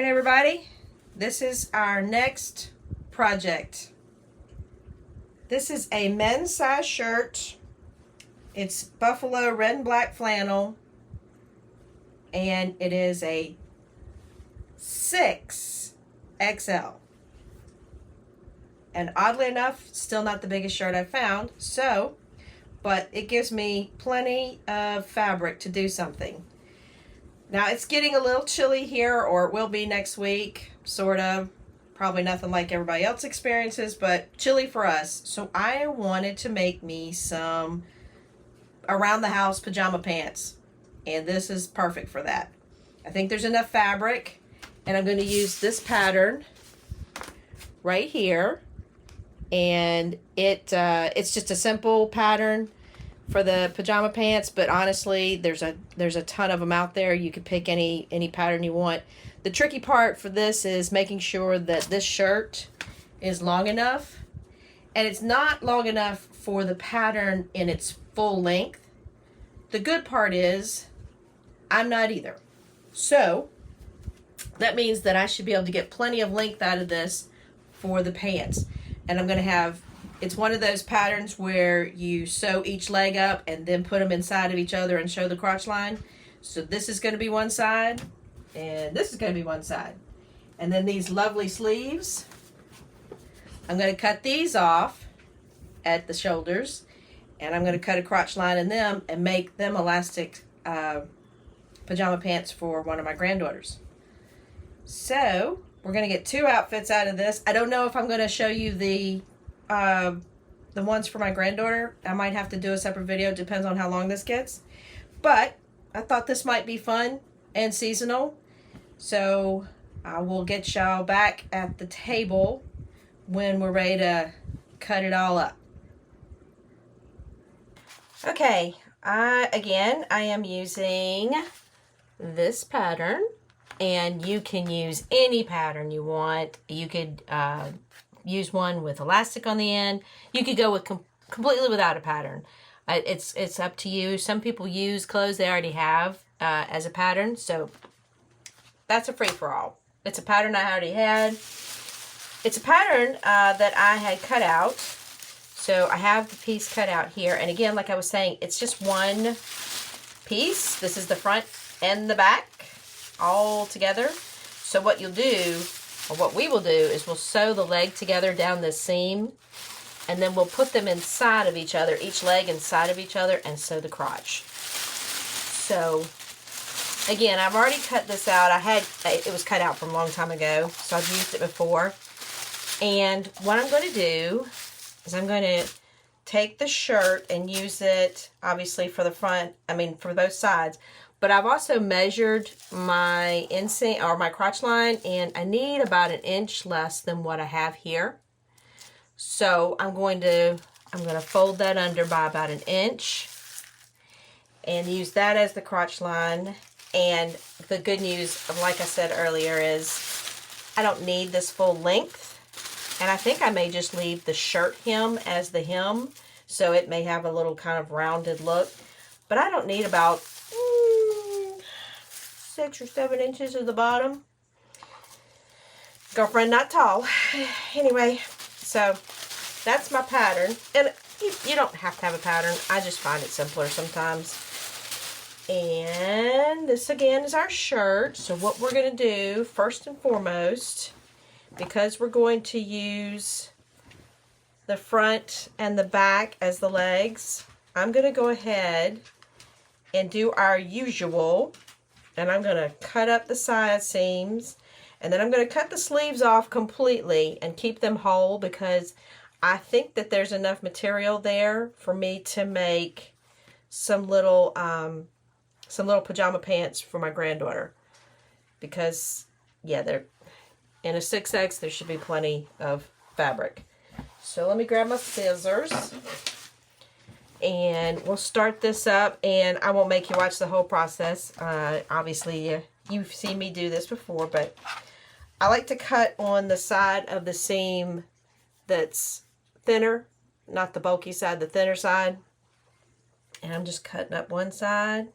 Alright everybody, this is our next project. This is a men's size shirt. It's buffalo red and black flannel, and it is a 6XL. And oddly enough, still not the biggest shirt I've found, but it gives me plenty of fabric to do something. Now it's getting a little chilly here, or it will be next week, sort of. Probably nothing like everybody else experiences, but chilly for us. So I wanted to make me some around the house pajama pants, and this is perfect for that. I think there's enough fabric, and I'm going to use this pattern right here, and it's just a simple pattern for the pajama pants, but honestly there's a ton of them out there. You could pick any pattern you want. The tricky part for this is making sure that this shirt is long enough, and it's not long enough for the pattern in its full length. The good part is I'm not either, so that means that I should be able to get plenty of length out of this for the pants. And I'm going to have, it's one of those patterns where you sew each leg up and then put them inside of each other and show the crotch line. So this is going to be one side, and this is going to be one side. And then these lovely sleeves, I'm going to cut these off at the shoulders, and I'm going to cut a crotch line in them and make them elastic pajama pants for one of my granddaughters. So we're going to get two outfits out of this. I don't know if I'm going to show you the ones for my granddaughter. I might have to do a separate video. Depends on how long this gets. But I thought this might be fun and seasonal. So I will get y'all back at the table when we're ready to cut it all up. Okay, I am using this pattern, and you can use any pattern you want. You could use one with elastic on the end. You could go with completely without a pattern. It's up to you. Some people use clothes they already have as a pattern, so that's a free-for-all. It's a pattern I already had. It's a pattern that I had cut out. So I have the piece cut out here, and again, like I was saying, it's just one piece. This is the front and the back all together. So what you'll do, or what we will do, is we'll sew the leg together down this seam, and then we'll put them inside of each other, each leg inside of each other, and sew the crotch. So again, I've already cut this out. It was cut out from a long time ago, so I've used it before. And what I'm going to do is I'm going to take the shirt and use it, obviously, for the front, for both sides. But I've also measured my inseam, or my crotch line, and I need about 1 inch less than what I have here. So I'm going to fold that under by about 1 inch and use that as the crotch line. And the good news, like I said earlier, is I don't need this full length. And I think I may just leave the shirt hem as the hem, so it may have a little kind of rounded look. But I don't need about 6 or 7 inches at the bottom. Girlfriend, not tall. Anyway, so that's my pattern. And you don't have to have a pattern. I just find it simpler sometimes. And this again is our shirt. So what we're going to do, first and foremost, because we're going to use the front and the back as the legs, I'm going to go ahead and do our usual, and I'm going to cut up the side seams, and then I'm going to cut the sleeves off completely and keep them whole, because I think that there's enough material there for me to make some little pajama pants for my granddaughter, because yeah, they're in a 6X, there should be plenty of fabric. So let me grab my scissors, and we'll start this up, and I won't make you watch the whole process. Obviously, you've seen me do this before, but I like to cut on the side of the seam that's thinner, not the bulky side, the thinner side. And I'm just cutting up one side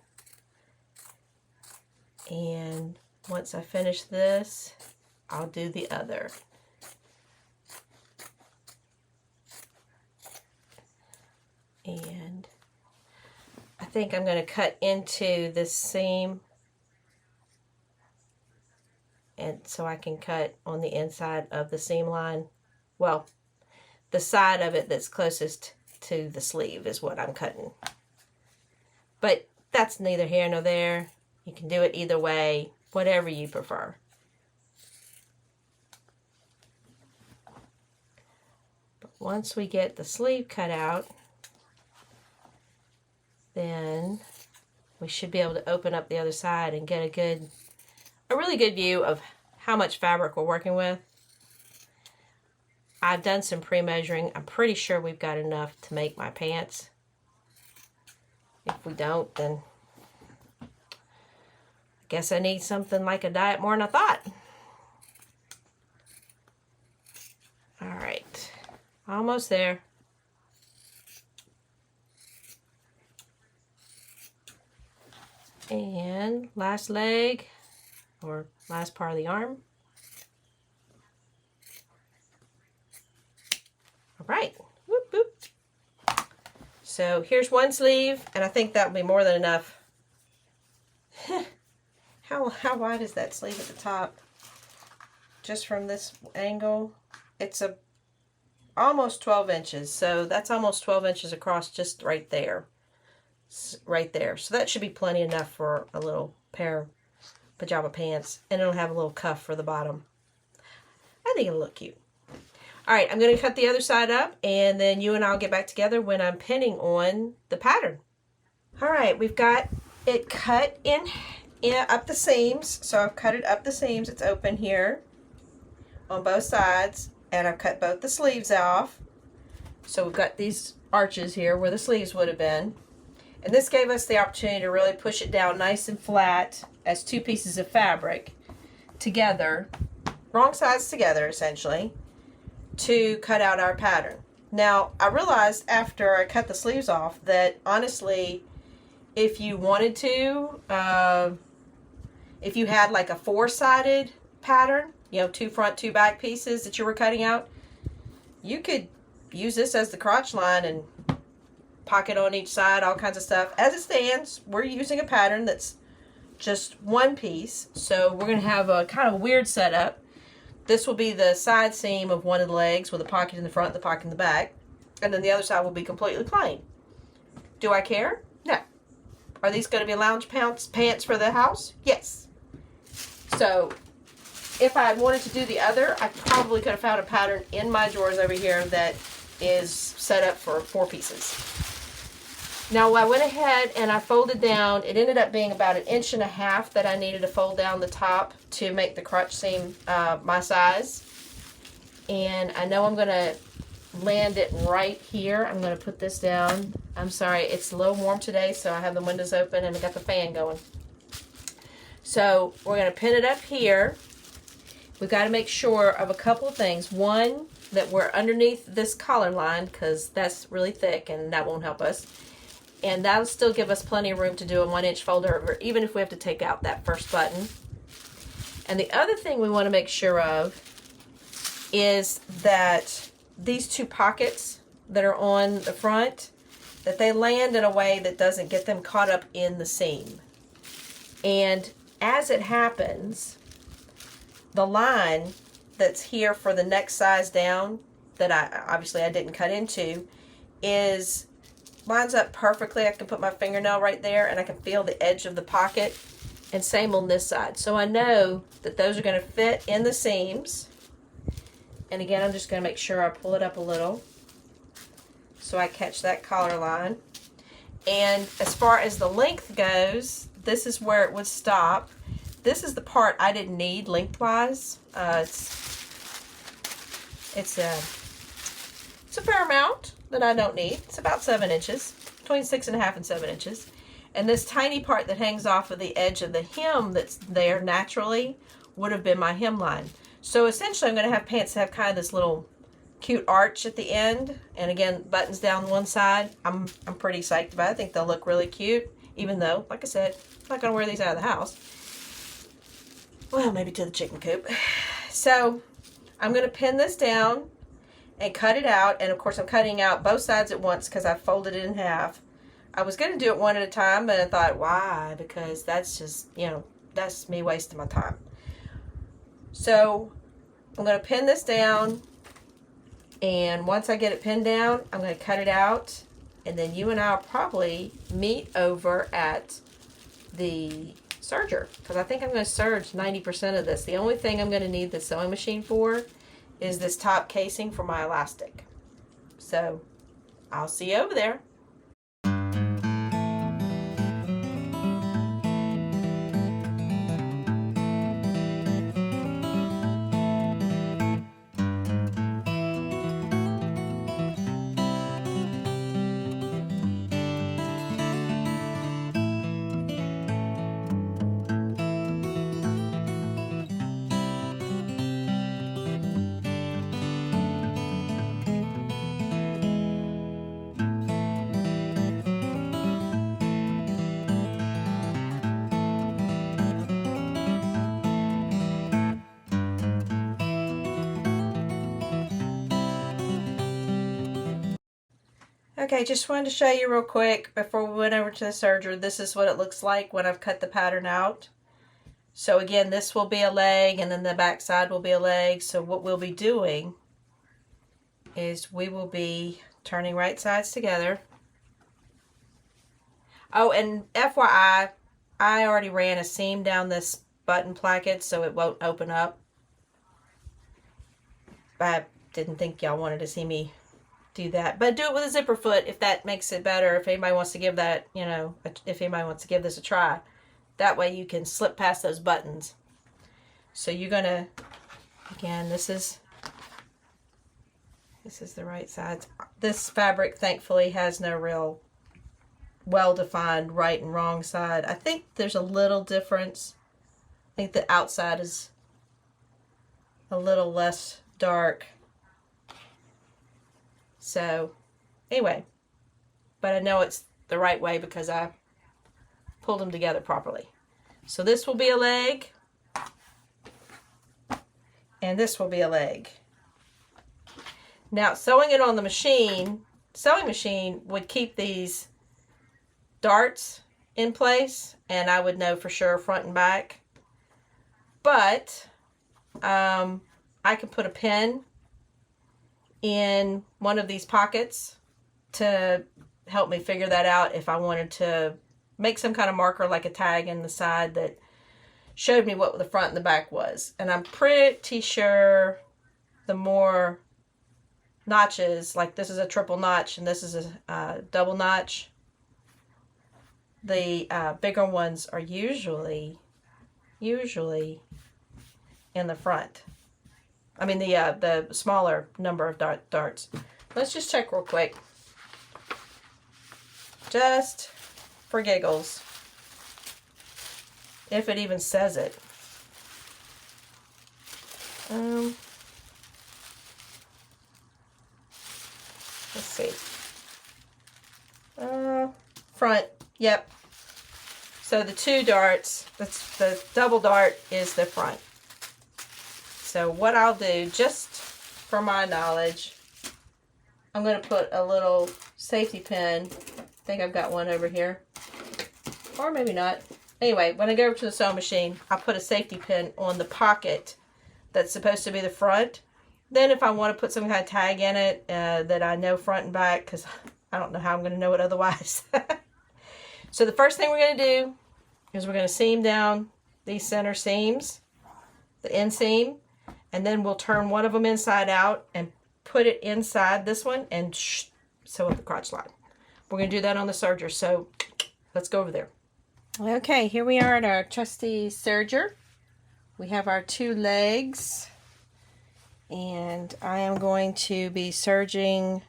and once I finish this, I'll do the other. And I think I'm going to cut into this seam, and so I can cut on the inside of the seam line. Well, the side of it that's closest to the sleeve is what I'm cutting. But that's neither here nor there. You can do it either way, whatever you prefer. But once we get the sleeve cut out, then we should be able to open up the other side and get a really good view of how much fabric we're working with. I've done some pre-measuring. I'm pretty sure we've got enough to make my pants. If we don't, then I guess I need something like a diet more than I thought. All right, almost there. And last leg, or last part of the arm. All right, whoop, whoop. So here's one sleeve, and I think that will be more than enough. How wide is that sleeve at the top? Just from this angle, it's almost 12 inches. So that's almost 12 inches across just right there. Right there. So that should be plenty enough for a little pair of pajama pants. And it'll have a little cuff for the bottom. I think it'll look cute. Alright, I'm going to cut the other side up, and then you and I'll get back together when I'm pinning on the pattern. Alright, we've got it cut in up the seams. So I've cut it up the seams. It's open here on both sides. And I've cut both the sleeves off. So we've got these arches here where the sleeves would have been. And this gave us the opportunity to really push it down nice and flat as two pieces of fabric together, wrong sides together essentially, to cut out our pattern. Now, I realized after I cut the sleeves off that honestly, if you wanted to, if you had like a four-sided pattern, you know, two front, two back pieces that you were cutting out, you could use this as the crotch line and pocket on each side, all kinds of stuff. As it stands, we're using a pattern that's just one piece, so we're going to have a kind of weird setup. This will be the side seam of one of the legs with a pocket in the front, the pocket in the back, and then the other side will be completely plain. Do I care? No. Are these going to be lounge pants for the house? Yes. So if I had wanted to do the other, I probably could have found a pattern in my drawers over here that is set up for 4 pieces. Now I went ahead and I folded down, it ended up being about 1.5 inches that I needed to fold down the top to make the crotch seam my size. And I know I'm going to land it right here. I'm going to put this down. I'm sorry, it's a little warm today, so I have the windows open and I got the fan going. So we're going to pin it up here. We've got to make sure of a couple of things. One, that we're underneath this collar line because that's really thick and that won't help us. And that'll still give us plenty of room to do a 1-inch fold over, even if we have to take out that first button. And the other thing we want to make sure of is that these 2 pockets that are on the front, that they land in a way that doesn't get them caught up in the seam. And as it happens, the line that's here for the next size down, that I didn't cut into, lines up perfectly. I can put my fingernail right there and I can feel the edge of the pocket, and same on this side. So I know that those are going to fit in the seams. And again, I'm just going to make sure I pull it up a little so I catch that collar line. And as far as the length goes, this is where it would stop. This is the part I didn't need lengthwise. It's a fair amount that I don't need. It's about 7 inches, between 6.5 and 7 inches. And this tiny part that hangs off of the edge of the hem that's there naturally would have been my hemline. So essentially I'm going to have pants that have kind of this little cute arch at the end. And again, buttons down one side. I'm pretty psyched about it. I think they'll look really cute, even though, like I said, I'm not going to wear these out of the house. Well, maybe to the chicken coop. So I'm going to pin this down and cut it out. And of course I'm cutting out both sides at once because I folded it in half. I was going to do it one at a time, but I thought, why? Because that's just, that's me wasting my time. So I'm going to pin this down, and once I get it pinned down, I'm going to cut it out, and then you and I will probably meet over at the serger, because I think I'm going to serge 90% of this. The only thing I'm going to need the sewing machine for is this top casing for my elastic. So I'll see you over there. Okay, just wanted to show you real quick before we went over to the serger. This is what it looks like when I've cut the pattern out. So again, this will be a leg, and then the back side will be a leg. So what we'll be doing is we will be turning right sides together. Oh, and FYI, I already ran a seam down this button placket so it won't open up. I didn't think y'all wanted to see me do that, but do it with a zipper foot if that makes it better. If anybody wants to give that, if anybody wants to give this a try, that way you can slip past those buttons. So you're gonna, again, this is the right side. This fabric thankfully has no real well-defined right and wrong side. I think there's a little difference. I think the outside is a little less dark. So anyway, but I know it's the right way because I pulled them together properly. So this will be a leg, and this will be a leg. Now sewing it on the machine, sewing machine would keep these darts in place, and I would know for sure front and back. But I can put a pin in one of these pockets to help me figure that out if I wanted to make some kind of marker like a tag in the side that showed me what the front and the back was. And I'm pretty sure the more notches, like this is a triple notch and this is a double notch, the bigger ones are usually in the front. I mean the smaller number of darts. Let's just check real quick. Just for giggles. If it even says it. Let's see. Front. Yep. So the two darts, that's the double dart is the front. So what I'll do, just for my knowledge, I'm going to put a little safety pin. I think I've got one over here. Or maybe not. Anyway, when I go over to the sewing machine, I'll put a safety pin on the pocket that's supposed to be the front. Then if I want to put some kind of tag in it that I know front and back, because I don't know how I'm going to know it otherwise. So the first thing we're going to do is we're going to seam down these center seams, the inseam, and then we'll turn one of them inside out and put it inside this one and sew up the crotch line. We're going to do that on the serger, so let's go over there. Okay, here we are at our trusty serger. We have our two legs, and I am going to be serging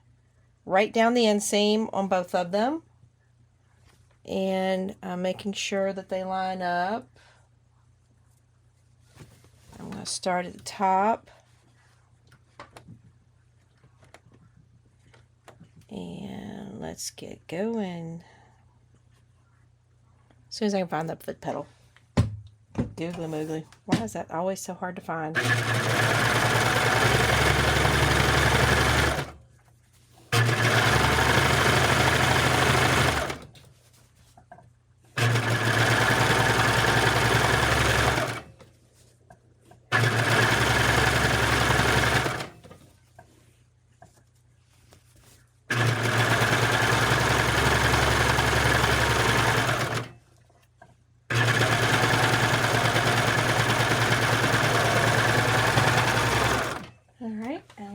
right down the inseam on both of them, and I'm making sure that they line up. I'm going to start at the top, and let's get going. As soon as I can find that foot pedal. Googly moogly. Why is that always so hard to find?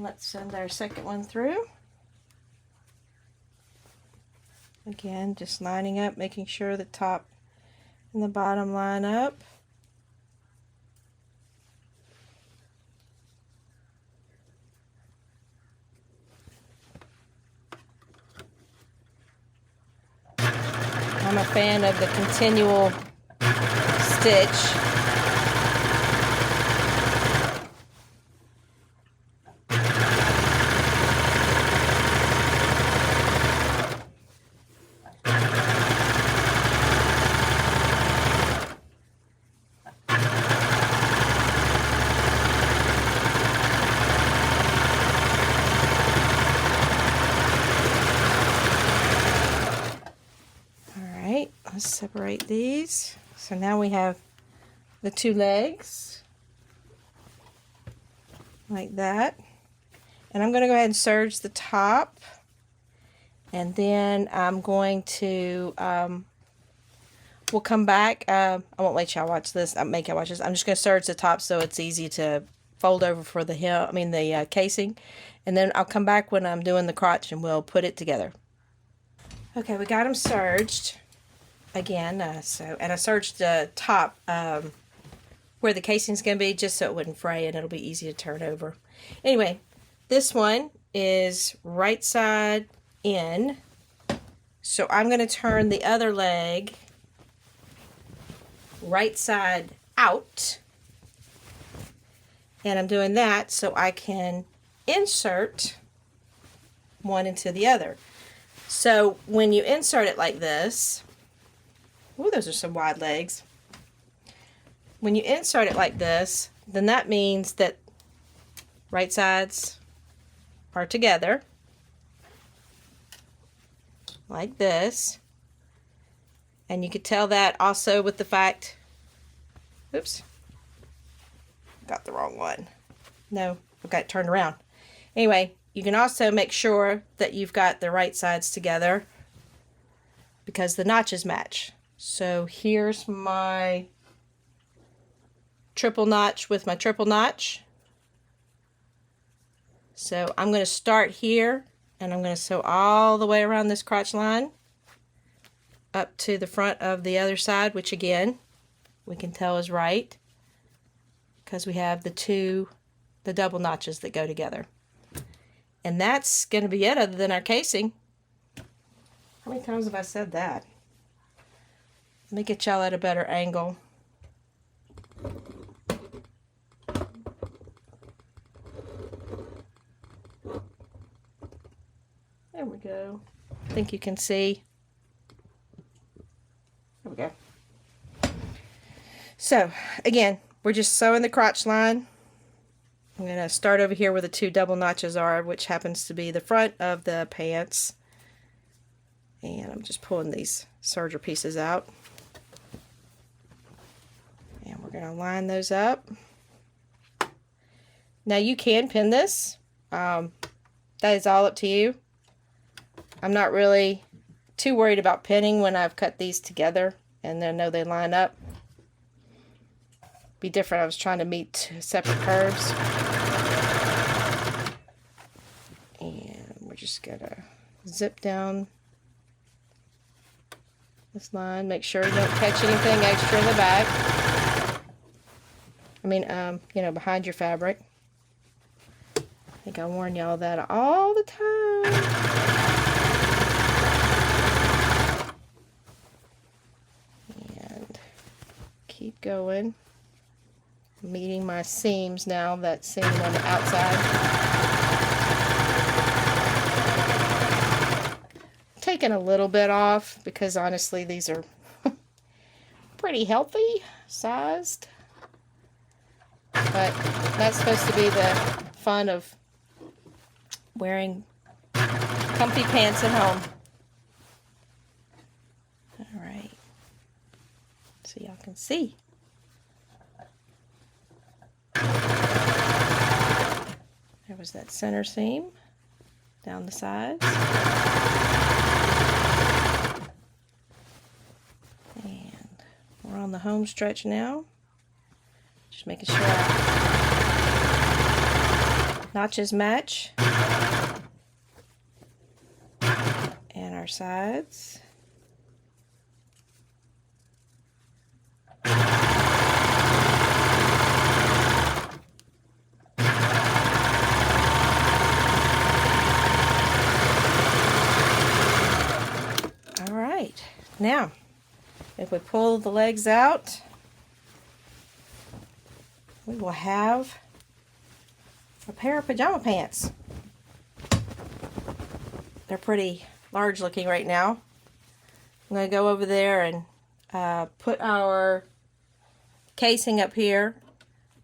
Let's send our second one through. Again, just lining up, making sure the top and the bottom line up. I'm a fan of the continual stitch. Let's separate these. So now we have the two legs like that, and I'm going to go ahead and serge the top, and then I'm going to we'll come back. I won't let y'all watch this. I'll make y'all watch this. I'm just going to serge the top so it's easy to fold over for the hem. I mean the casing, and then I'll come back when I'm doing the crotch and we'll put it together. Okay, we got them serged. Again, and I serged the top where the casing's going to be, just so it wouldn't fray and it'll be easy to turn over. Anyway, this one is right side in, so I'm going to turn the other leg right side out, and I'm doing that so I can insert one into the other. So when you insert it like this, oh, those are some wide legs. When you insert it like this, then that means that right sides are together, like this. And you could tell that also with the fact, oops, got the wrong one. No, I've got it turned around. Anyway, you can also make sure that you've got the right sides together because the notches match. So here's my triple notch with my triple notch. So I'm going to start here, and I'm going to sew all the way around this crotch line up to the front of the other side, which again we can tell is right because we have the double notches that go together. And that's going to be it other than our casing. How many times have I said that? Let me get y'all at a better angle. There we go. I think you can see. There we go. So, again, we're just sewing the crotch line. I'm going to start over here where the two double notches are, which happens to be the front of the pants. And I'm just pulling these serger pieces out. And we're going to line those up. Now you can pin this. That is all up to you. I'm not really too worried about pinning when I've cut these together and then I know they line up. Be different. I was trying to meet separate curves. And we're just going to zip down this line. Make sure you don't catch anything extra in the back. I mean, you know, behind your fabric. I think I warn y'all that all the time. And keep going. Meeting my seams now, that seam on the outside. Taking a little bit off because honestly these are pretty healthy sized. But that's supposed to be the fun of wearing comfy pants at home. Alright. So y'all can see. There was that center seam down the sides. And we're on the home stretch now. Just making sure our notches match. And our sides. Alright, now if we pull the legs out, we will have a pair of pajama pants. They're pretty large looking right now. I'm going to go over there and put our casing up here.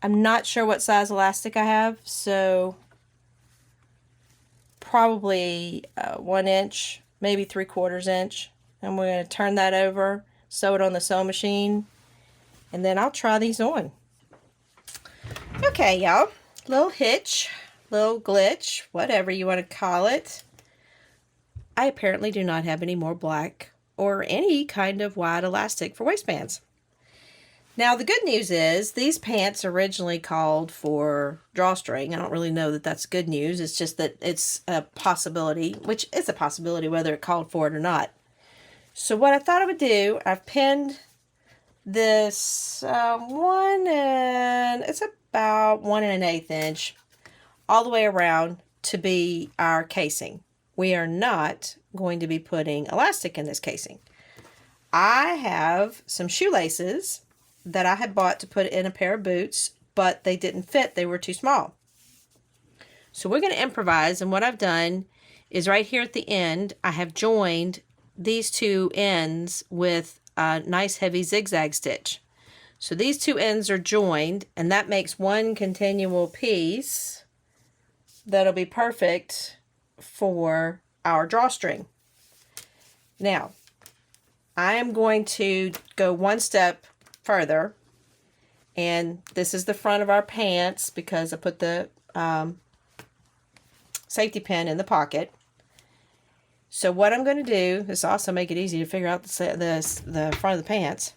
I'm not sure what size elastic I have, so probably 1 inch, maybe 3/4 inch. And we're going to turn that over, sew it on the sewing machine, and then I'll try these on. Okay, y'all, little hitch, little glitch, whatever you want to call it. I apparently do not have any more black or any kind of wide elastic for waistbands. Now the good news is these pants originally called for drawstring. I don't really know that that's good news. It's just that it's a possibility, which is a possibility whether it called for it or not. So what I thought I would do, I've pinned this it's about 1 1/8 inch all the way around to be our casing. We are not going to be putting elastic in this casing. I have some shoelaces that I had bought to put in a pair of boots, but they didn't fit. They were too small. So we're going to improvise, and what I've done is right here at the end, I have joined these two ends with a nice heavy zigzag stitch. So these two ends are joined, and that makes one continual piece that'll be perfect for our drawstring. Now, I am going to go one step further, and this is the front of our pants because I put the safety pin in the pocket. So what I'm going to do, this also make it easy to figure out the front of the pants,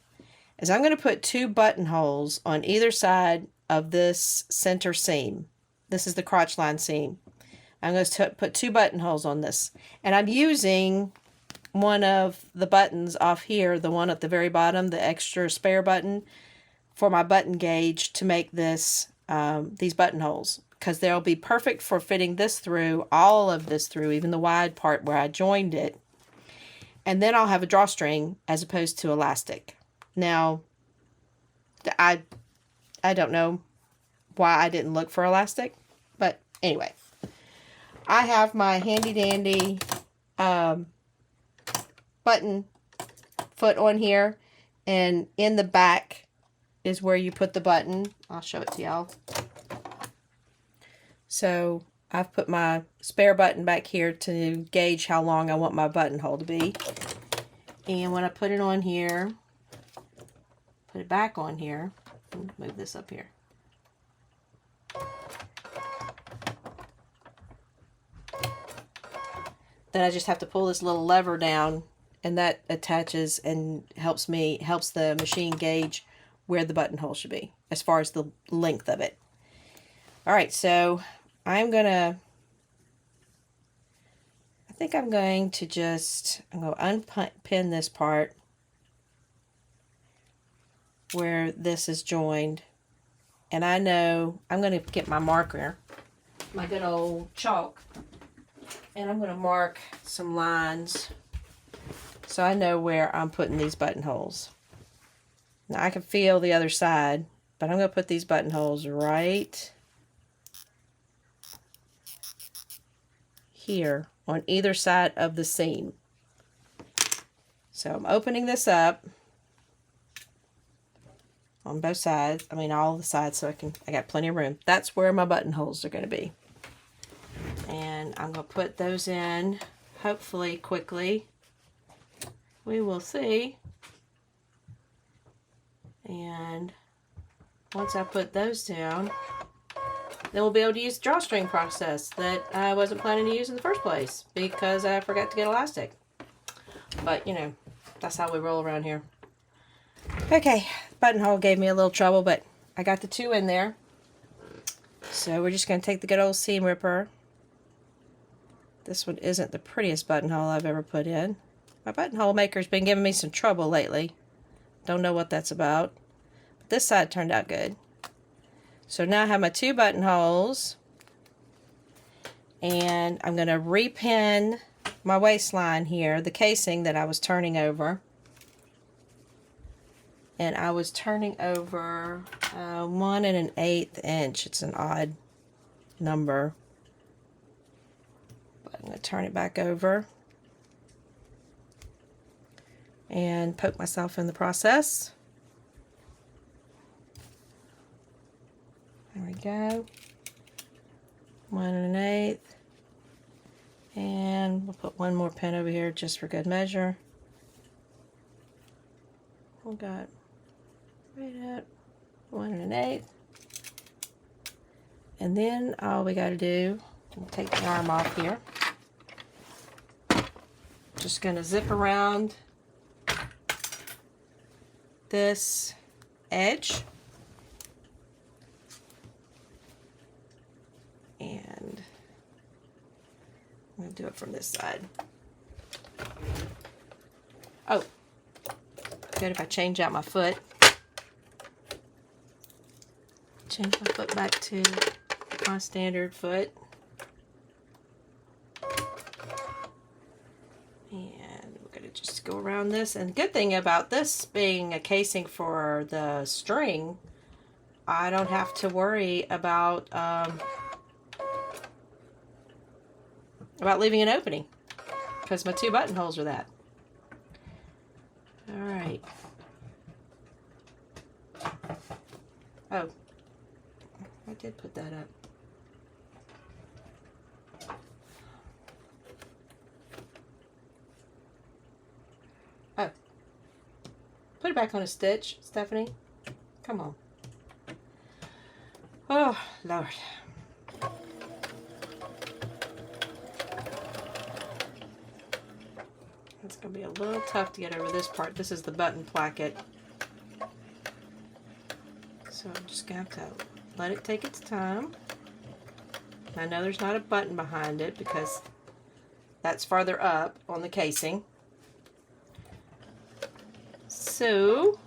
is I'm going to put 2 buttonholes on either side of this center seam. This is the crotch line seam. I'm going to put 2 buttonholes on this, and I'm using one of the buttons off here, the one at the very bottom, the extra spare button, for my button gauge to make this these buttonholes, because they'll be perfect for fitting this through, all of this through, even the wide part where I joined it. And then I'll have a drawstring as opposed to elastic. Now, I don't know why I didn't look for elastic, but anyway. I have my handy dandy button foot on here, and in the back is where you put the button. I'll show it to y'all. So I've put my spare button back here to gauge how long I want my buttonhole to be. And when I put it on here, put it back on here, move this up here. Then I just have to pull this little lever down, and that attaches and helps the machine gauge where the buttonhole should be as far as the length of it. All right, so I'm going to just unpin this part where this is joined. And I know I'm going to get my marker, my good old chalk, and I'm going to mark some lines so I know where I'm putting these buttonholes. Now I can feel the other side, but I'm going to put these buttonholes right here on either side of the seam. So I'm opening this up, on both sides. I mean, all the sides, so I got plenty of room. That's where my buttonholes are going to be. And I'm going to put those in, hopefully quickly. We will see. And once I put those down, then we'll be able to use the drawstring process that I wasn't planning to use in the first place because I forgot to get elastic. But, you know, that's how we roll around here. Okay, buttonhole gave me a little trouble, but I got the two in there. So we're just going to take the good old seam ripper. This one isn't the prettiest buttonhole I've ever put in. My buttonhole maker's been giving me some trouble lately. Don't know what that's about. But this side turned out good. So now I have my two buttonholes. And I'm going to repin my waistline here, the casing that I was turning over. And I was turning over 1 1/8 inch. It's an odd number. But I'm going to turn it back over and poke myself in the process. There we go. 1 1/8. And we'll put one more pin over here just for good measure. We got right at 1 1/8. And then all we got to do, we'll take the arm off here. Just going to zip around this edge. And I'm going to do it from this side. Oh, good if I change out my foot. Change my foot back to my standard foot. And we're going to just go around this. And the good thing about this being a casing for the string, I don't have to worry about leaving an opening because my two buttonholes are that. All right. Oh, I did put that up. Oh, put it back on a stitch, Stephanie. Come on. Oh, Lord. It's going to be a little tough to get over this part. This is the button placket. So I'm just going to have to let it take its time. I know there's not a button behind it because that's farther up on the casing. So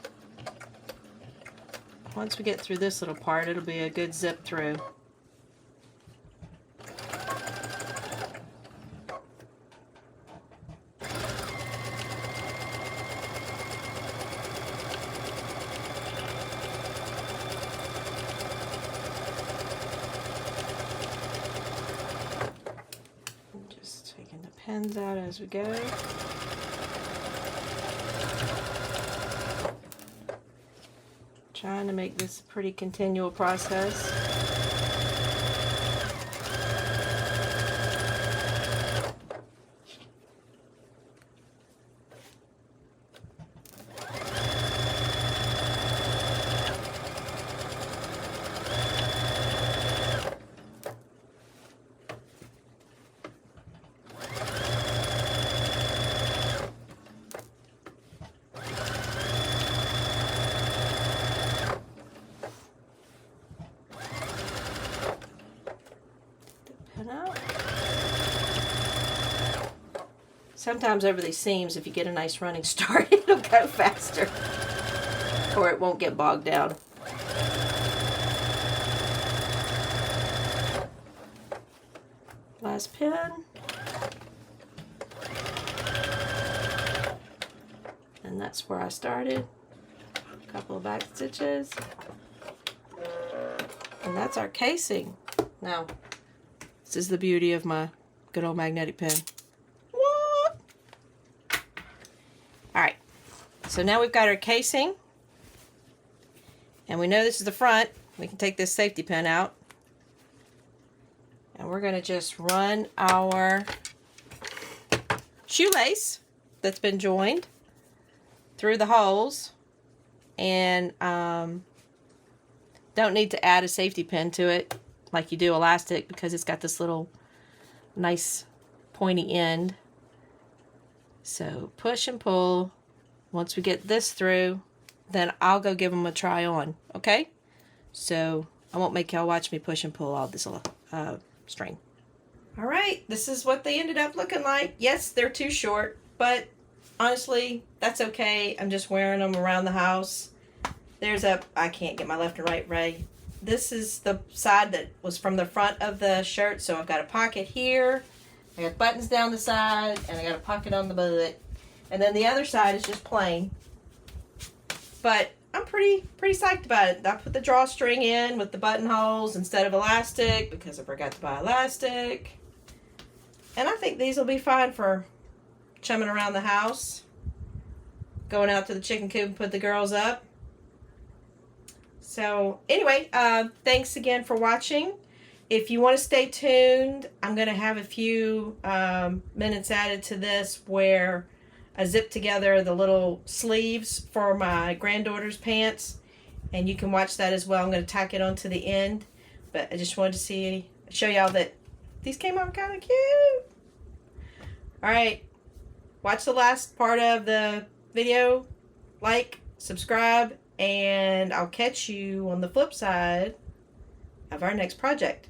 once we get through this little part, it'll be a good zip through. Just taking the pins out as we go. Trying to make this a pretty continual process. Sometimes over these seams, if you get a nice running start, it'll go faster. Or it won't get bogged down. Last pin. And that's where I started. A couple of back stitches. And that's our casing. Now, this is the beauty of my good old magnetic pen. Alright, so now we've got our casing, And we know this is the front. We can take this safety pin out. And we're going to just run our shoelace that's been joined through the holes. And don't need to add a safety pin to it like you do elastic, because it's got this little nice pointy end. So push and pull. Once we get this through, then I'll go give them a try on, okay? So I won't make y'all watch me push and pull all this string. All right, this is what they ended up looking like. Yes, they're too short, but honestly, that's okay. I'm just wearing them around the house. I can't get my left and right right. This is the side that was from the front of the shirt, so I've got a pocket here. I got buttons down the side, and I got a pocket on the butt. And then the other side is just plain. But I'm pretty psyched about it. I put the drawstring in with the buttonholes instead of elastic because I forgot to buy elastic. And I think these will be fine for chumming around the house. Going out to the chicken coop and put the girls up. So anyway, thanks again for watching. If you want to stay tuned, I'm going to have a few minutes added to this where I zip together the little sleeves for my granddaughter's pants. And you can watch that as well. I'm going to tack it onto the end. But I just wanted to show y'all that these came out kind of cute. Alright, watch the last part of the video. Like, subscribe, and I'll catch you on the flip side of our next project.